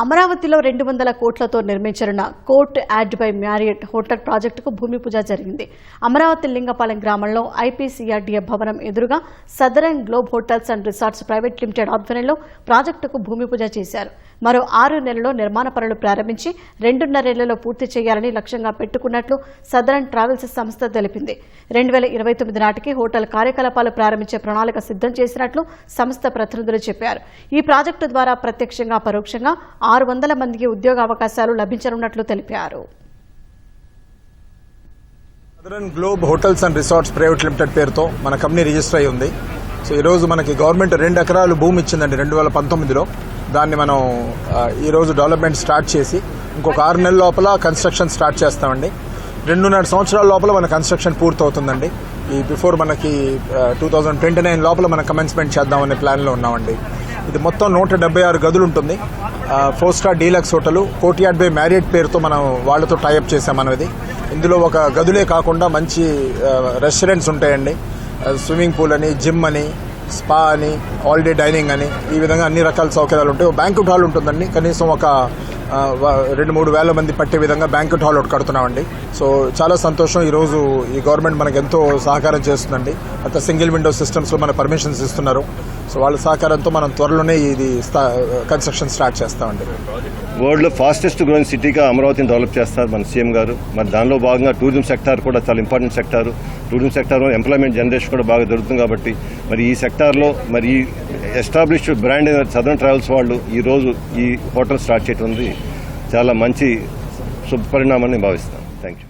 అమరావతిలో 200 కోట్లతో నిర్మించనున్న Courtyard by Marriott hotel ప్రాజెక్టుకు భూమి పూజ జరిగింది. అమరావతి లింగపాలెం గ్రామంలో ఐపీసీఆర్డీఏ భవనం ఎదురుగా southern globe hotels and resorts private limited ఆధ్వర్యంలో ప్రాజెక్టుకు భూమి పూజ చేశారు. మరో 6 నెలల్లో నిర్మాణ పనులు ప్రారంభించి 2.5 ఏళ్లలో పూర్తి చేయాలని లక్ష్యంగా పెట్టుకున్నట్లు సదరన్ ట్రావెల్స్ సంస్థ తెలిపింది. 2029 నాటికి హోటల్ కార్యకలాపాలు ప్రారంభించే ప్రణాళిక సిద్ధం చేసినట్లు సంస్థ ప్రతినిధులు చెప్పారు. ఈ ప్రాజెక్టు ద్వారా ప్రత్యక్షంగా పరోక్షంగా 600 మందికి ఉద్యోగ అవకాశాలు లభించనున్నట్లు తెలిపారు. Southern globe hotels and resorts private limited పేరుతో మన కంపెనీ రిజిస్టర్ అయి ఉంది. సో ఈరోజు మనకి గవర్నమెంట్ 2 ఎకరాలు భూమి ఇచ్చిందండి 2019లో. దాన్ని మనం ఈరోజు డెవలప్మెంట్ స్టార్ట్ చేసి ఇంకొక 6 నెలల లోపల కన్స్ట్రక్షన్ స్టార్ట్ చేస్తామండి. 2.5 సంవత్సరాల లోపల మన కన్స్ట్రక్షన్ పూర్తవుతుందండి. ఈ బిఫోర్ మనకి 2029 లోపల మనం కమెన్స్మెంట్ చేద్దామనే ప్లాన్లో ఉన్నామండి. ఇది మొత్తం 176 గదులు ఉంటుంది. 4 star deluxe hotel court add by Marriott పేరుతో మనం వాళ్ళతో టైఅప్ చేసాం. మనం ఇది ఇందులో ఒక గదులే కాకుండా మంచి రెస్టారెంట్స్ ఉంటాయండి. స్విమ్మింగ్ పూల్ అని, జిమ్ అని, స్పా అని, ఆల్ డే డైనింగ్ అని, ఈ విధంగా అన్ని రకాల సౌకర్యాలు ఉంటాయి. బ్యాంక్వెట్ హాల్ ఉంటుందండి. కనీసం ఒక 2-3 వేల మంది పట్టే విధంగా బ్యాంక్వెట్ హాల్ ఒకటి కడుతున్నామండి. సో చాలా సంతోషం. ఈరోజు ఈ గవర్నమెంట్ మనకు ఎంతో సహకారం చేస్తుందండి. అంత సింగిల్ విండో సిస్టమ్స్లో మన పర్మిషన్స్ ఇస్తున్నారు. సో వాళ్ళ సహకారంతో మనం త్వరలోనే ఇది కన్స్ట్రక్షన్ స్టార్ట్ చేస్తామండి. వరల్డ్లో ఫాస్టెస్ట్ గ్రోయింగ్ సిటీగా అమరావతిని డెవలప్ చేస్తారు మన సీఎం గారు. మరి దానిలో భాగంగా టూరిజం సెక్టార్ కూడా చాలా ఇంపార్టెంట్ సెక్టార్. టూరిజం సెక్టార్లో ఎంప్లాయ్మెంట్ జనరేషన్ కూడా బాగా దొరుకుతుంది. కాబట్టి మరి ఈ సెక్టార్లో మరి ఈ ఎస్టాబ్లిష్డ్ బ్రాండ్ సదరన్ ట్రావెల్స్ వాళ్ళు ఈరోజు ఈ హోటల్ స్టార్ట్ చేయడం చాలా మంచి శుభపరిణామాన్ని భావిస్తాను. Thank you.